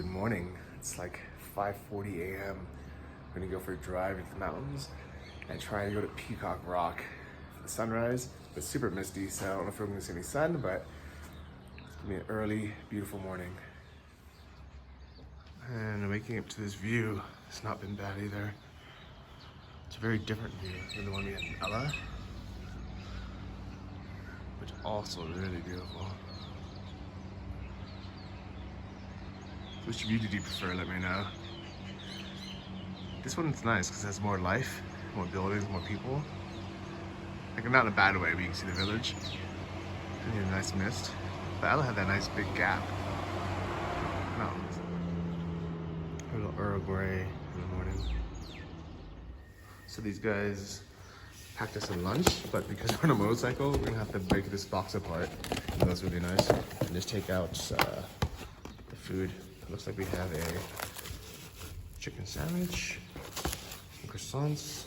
Good morning. It's like 5:40 a.m. I'm gonna go for a drive into the mountains and try to go to Peacock Rock for the sunrise. It's super misty, so I don't know if we're gonna see any sun, but it's gonna be an early, beautiful morning. And waking up to this view, it's not been bad either. It's a very different view than the one we had in Ella, which also really beautiful. Which view did you prefer? Let me know. This one's nice because it has more life, more buildings, more people. Like not in a bad way, but you can see the village. And a nice mist. But Ella had that nice big gap. Mountains. A little Earl Grey in the morning. So these guys packed us some lunch, but because we're on a motorcycle, we're gonna have to break this box apart. And that's really nice. And just take out the food. Looks like we have a chicken sandwich, some croissants,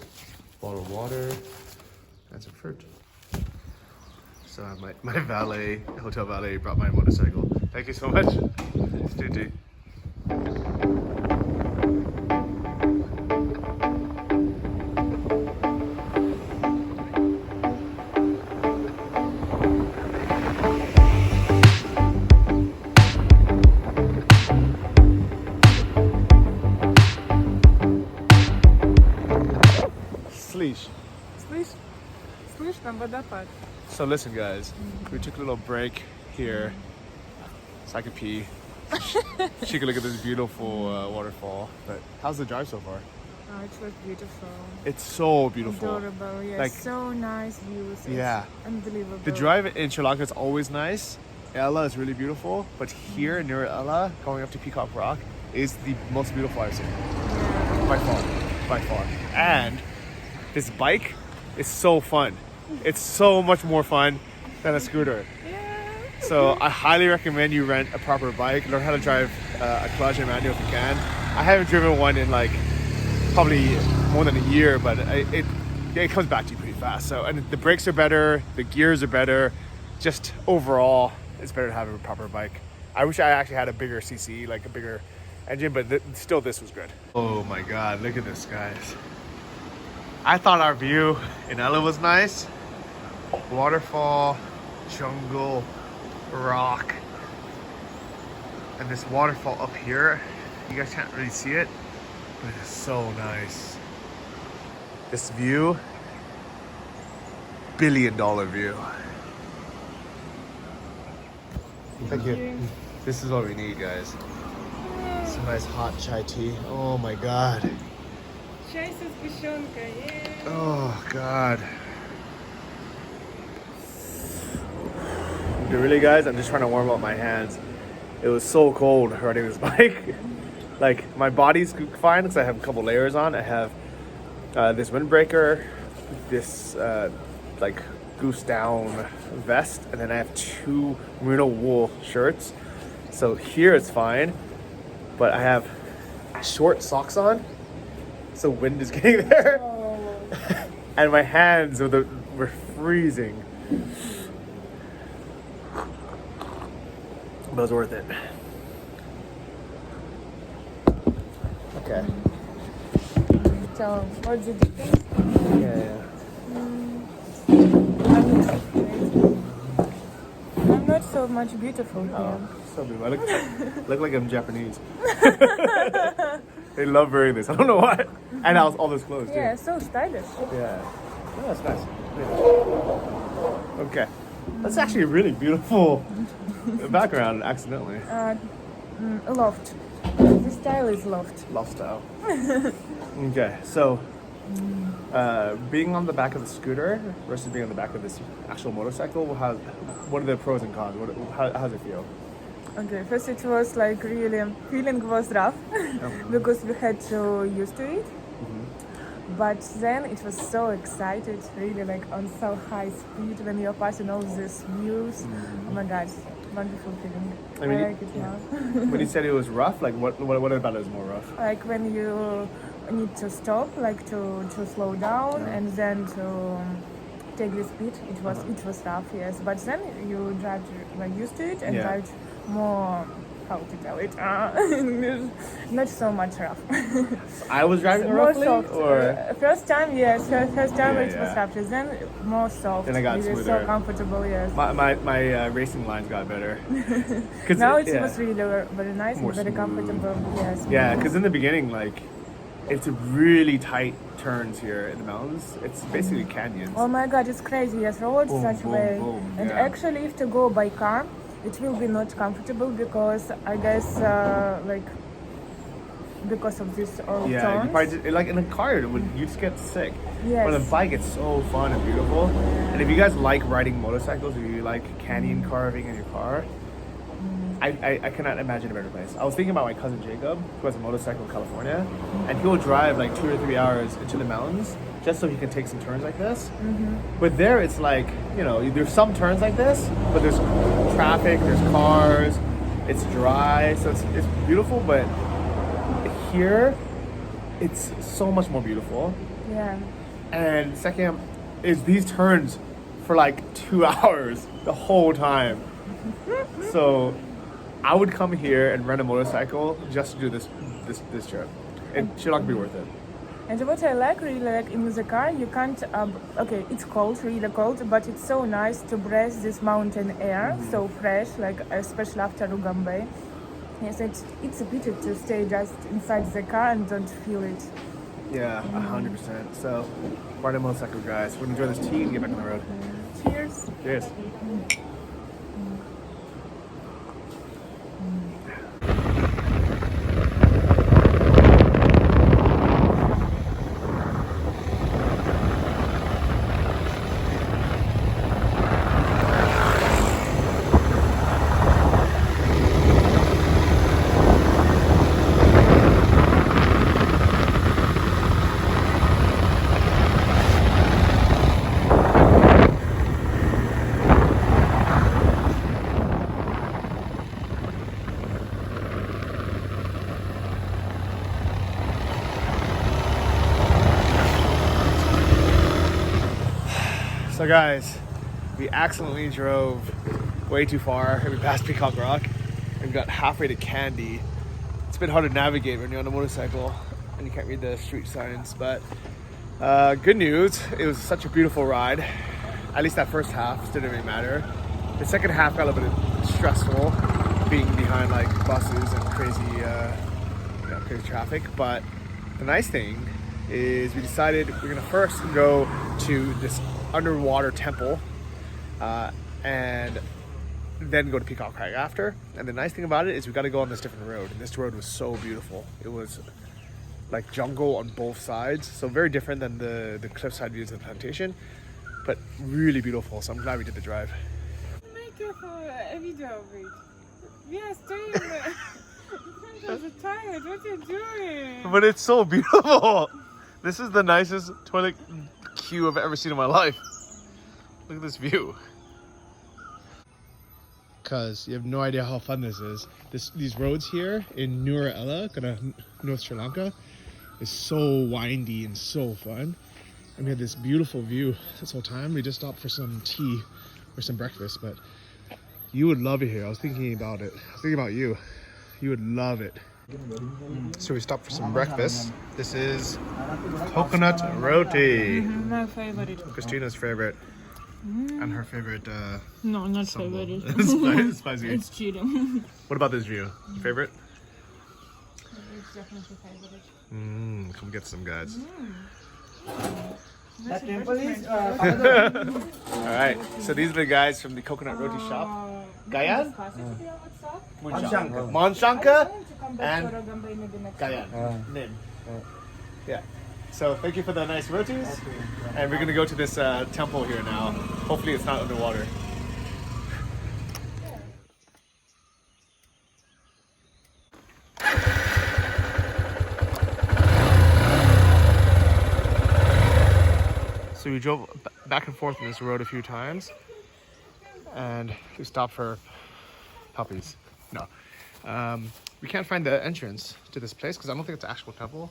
bottle of water, and some fruit. So my valet, hotel valet, brought my motorcycle. Thank you so much. It's Tutu. Слышь, там водопад. So listen guys, we took a little break here so I could pee. She could look at this beautiful waterfall. But how's the drive so far? Oh, it was beautiful. It's so beautiful. Adorable, yeah. Like, so nice views. It's yeah. unbelievable. The drive in Sri Lanka is always nice. Ella is really beautiful, but here near Ella, going up to Peacock Rock, is the most beautiful I've seen. Yeah. By far. And this bike is so fun. It's so much more fun than a scooter. Yeah. So I highly recommend you rent a proper bike. Learn how to drive a clutch and manual if you can. I haven't driven one in like probably more than a year, but it comes back to you pretty fast. So, and the brakes are better, the gears are better. Just overall, it's better to have a proper bike. I wish I actually had a bigger CC, like a bigger engine, but still this was good. Oh my God, look at this, guys. I thought our view in Ella was nice. Waterfall, jungle, rock. And this waterfall up here, you guys can't really see it, but it is so nice. This view, $1 billion view. Thank you. This is what we need, guys. Some nice hot chai tea. Oh my God. Чай со сгущенкой. Yeah. Oh God. Dude, really guys, I'm just trying to warm up my hands. It was so cold riding this bike. Like my body's fine because I have a couple layers on. I have this windbreaker, this like goose down vest, and then I have 2 merino wool shirts. So here it's fine, but I have short socks on. So wind is getting there. Oh. And my hands were freezing. But it was worth it. Okay. So, what's the difference? Yeah. I'm not so much beautiful here. Oh, so beautiful. I look like I'm Japanese. They love wearing this. I don't know why. And all those clothes too. Yeah, so stylish. Yeah. Oh, that's nice. Okay. That's actually a really beautiful background, accidentally. Loft. The style is loft. Love style. Okay, so being on the back of the scooter versus being on the back of this actual motorcycle, what are the pros and cons? How does it feel? Okay, first it was like really, feeling was rough because we had to used to it. But then it was so excited, really like on so high speed when you're passing all these views. Oh my God, wonderful feeling. I mean, I like it now. When you said it was rough, like what about it is more rough? Like when you need to stop, like to slow down and then to take the speed. It was rough, yes. But then you drive like used to it and drive more how to tell it in English, not so much rough. I was driving More roughly, soft. or First time, yes. First time Yeah, it was yeah. rough. Then more soft. Then I got It was smoother. so comfortable, yes. my racing lines got better. Cause Now it yeah. was really very nice More and very smooth. comfortable. Yes. Yeah, because in the beginning, like, it's really tight turns here in the mountains. It's basically canyons. Oh my God, it's crazy. Yes, roads Boom, such boom, way. boom, And yeah. actually, if to go by car, it will be not comfortable because I guess because of this all Yeah, you turns. probably just, like in a car, you just get sick. Yes. On a bike, it's so fun and beautiful. And if you guys like riding motorcycles, or you like canyon carving in your car, I cannot imagine a better place. I was thinking about my cousin Jacob, who has a motorcycle in California, and he'll drive like 2 or 3 hours into the mountains just so he can take some turns like this. But there, it's like, you know, there's some turns like this, but there's traffic, there's cars, it's dry, so it's beautiful. But here, it's so much more beautiful. Yeah. And second is these turns for like 2 hours the whole time. So I would come here and rent a motorcycle just to do this trip. It should not be worth it. And what I really like in the car, you can't, okay, it's cold, really cold, but it's so nice to breathe this mountain air, so fresh, like especially after Ugambe. Yes, it's a pity to stay just inside the car and don't feel it. Yeah, 100%. So, ride a motorcycle, guys. We're gonna enjoy this tea and get back on the road. Cheers. Cheers. So guys, we accidentally drove way too far and we passed Peacock Rock and we got halfway to Kandy. It's a bit hard to navigate when you're on a motorcycle and you can't read the street signs, but good news, it was such a beautiful ride. At least that first half didn't really matter. The second half got a little bit stressful, being behind like buses and crazy traffic, but the nice thing is we decided we're gonna first go to this underwater temple and then go to Peacock Rock after. And the nice thing about it is we got to go on this different road, and this road was so beautiful. It was like jungle on both sides, so very different than the cliffside views of the plantation, but really beautiful. So I'm glad we did the drive. Make a video of it. We are staying in front of the toilet. What are you doing? But it's so beautiful. This is the nicest toilet queue I've ever seen in my life. Look at this view. Cause you have no idea how fun this is. These roads here in Nuwara Eliya, North Sri Lanka, is so windy and so fun. And we had this beautiful view this whole time. We just stopped for some tea or some breakfast, but you would love it here. I was thinking about it. I was thinking about you. You would love it. So we stopped for some breakfast. This is coconut roti. My favorite. Christina's favorite. And her favorite No, not sambal. favorite. Spicy. It's chili. What about this view? Favorite? It's definitely favorite. Come get some, guys. That temple is Alright, so these are the guys from the coconut roti shop. Gayan? Manshanka and Gayan. Nim. Yeah. So thank you for the nice rotis. And we're gonna go to this temple here now. Hopefully it's not underwater. So we drove back and forth on this road a few times, and we stopped for puppies. No, we can't find the entrance to this place because I don't think it's an actual temple.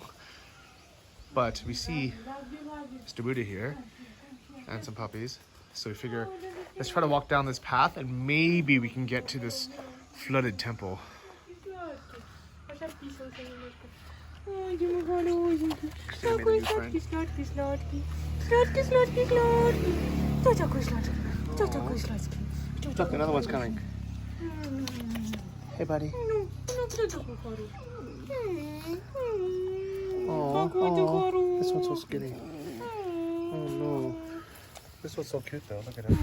But we see Mr. Buddha here and some puppies, so we figure let's try to walk down this path and maybe we can get to this flooded temple. Ой, мой хорошенький. Такой сладкий. Кто такой сладкий? Look, another one's coming. Hey, buddy. Ну, кто такой хороший? Oh, Какой ты хороший. this one's so skinny. Oh no. This one's so cute though. Look at him.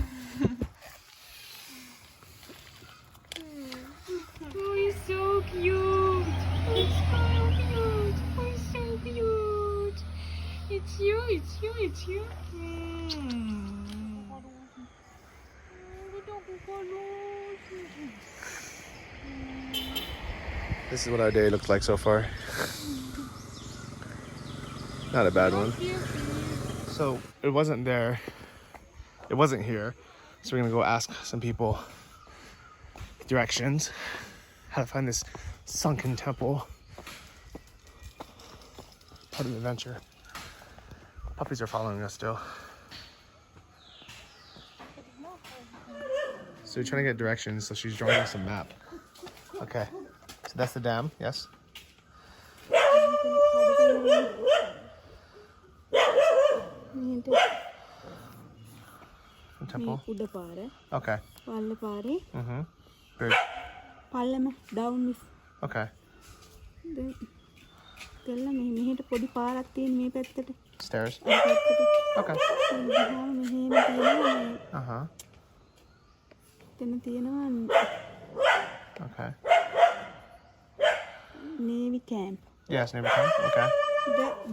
Oh, he's so cute. He's so cute. Oh, he's so cute. It's you. This is what our day looks like so far. Not a bad one. So it wasn't there. It wasn't here. So we're gonna go ask some people directions, how to find this sunken temple. Part of the adventure. Puppies are following us still. So we're trying to get directions, so she's drawing us a map. Okay, so that's the dam, yes? The temple? Okay. Mm-hmm. Good. Down Okay. Stairs? Okay. Uh-huh. Okay. Navy camp. Yes, neighbor camp. Okay.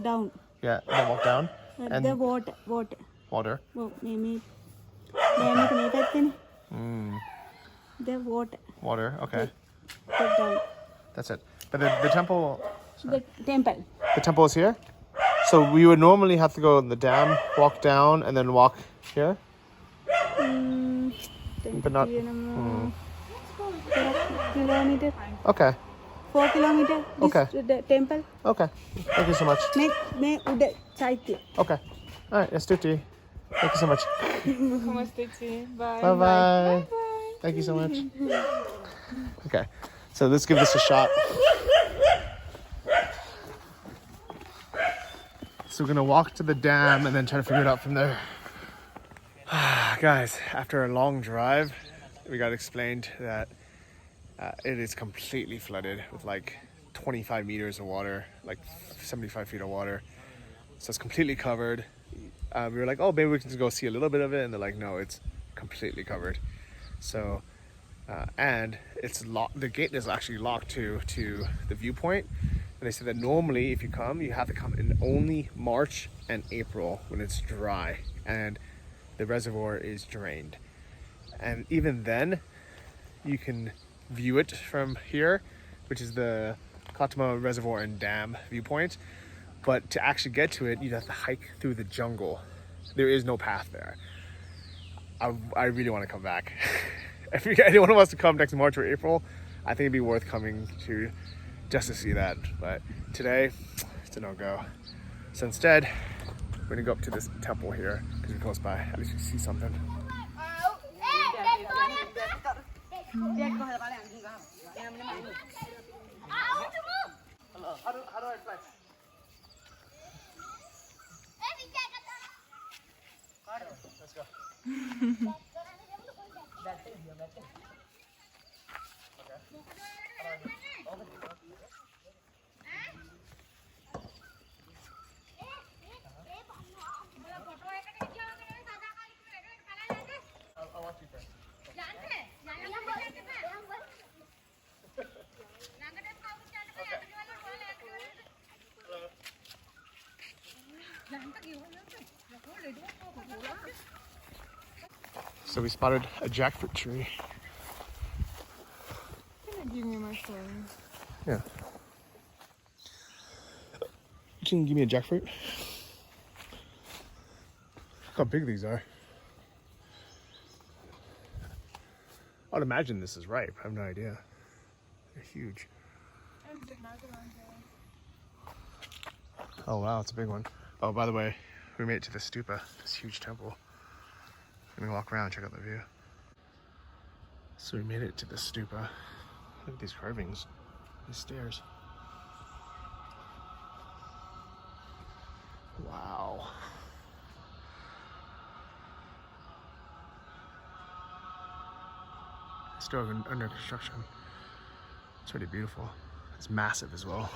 Down. Yeah, then walk down. And The water. water. Mm. The water. Water, okay. Down. That's it. But the temple, The temple. the temple is here? So we would normally have to go in the dam, walk down, and then walk here? But not... Kilometer. Okay. 4 kilometer. Okay. The temple. Okay. Thank you so much. May uda chaitya. Okay. All right, Stuti. Thank you so much. Bye. Bye-bye. Thank you so much. Okay. So let's give this a shot. So we're gonna walk to the dam and then try to figure it out from there. Guys, after a long drive, we got explained that it is completely flooded with like 25 meters of water, like 75 feet of water. So it's completely covered. We were like, oh, maybe we can just go see a little bit of it. And they're like, no, it's completely covered. So, and it's locked. The gate is actually locked to the viewpoint. And they said that normally if you come, you have to come in only March and April when it's dry and the reservoir is drained. And even then, you can view it from here, which is the Kothmale Reservoir and Dam viewpoint. But to actually get to it, you'd have to hike through the jungle. There is no path there. I really want to come back. If anyone wants to come next March or April, I think it'd be worth coming to just to see that. But today, it's a no-go. So instead, we're gonna go up to this temple here because we're close by. At least we see something. Hello. How do I flex? Let's go. I'll watch you first. So we spotted a jackfruit tree. Give me my phone. Yeah. You can give me a jackfruit? Look how big these are. I'd imagine this is ripe. I have no idea. They're huge. Oh wow, it's a big one. Oh, by the way, we made it to the stupa, this huge temple. Let me walk around, check out the view. So we made it to the stupa. Look at these carvings, these stairs. Wow. Still under construction. It's pretty beautiful. It's massive as well.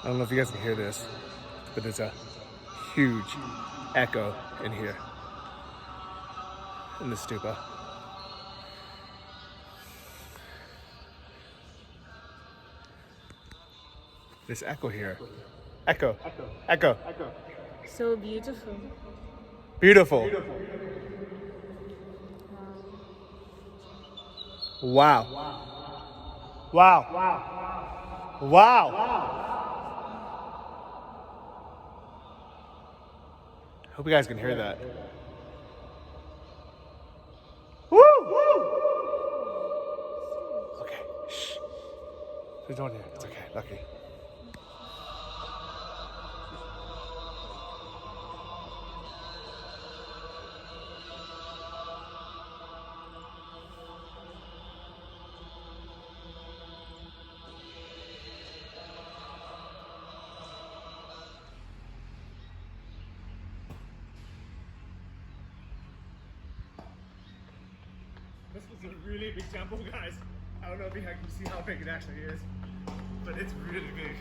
I don't know if you guys can hear this, but there's a huge echo in here, in the stupa. This echo here. Echo. Echo. So beautiful. Beautiful. Wow. Wow. Wow. Hope you guys can hear that. Woo! Okay. Shh. There's no one here. It's okay. Lucky. This is a really big temple, guys. I don't know if you can see how big it actually is, but it's really big.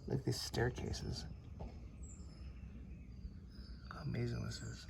Look at these staircases. How amazing this is.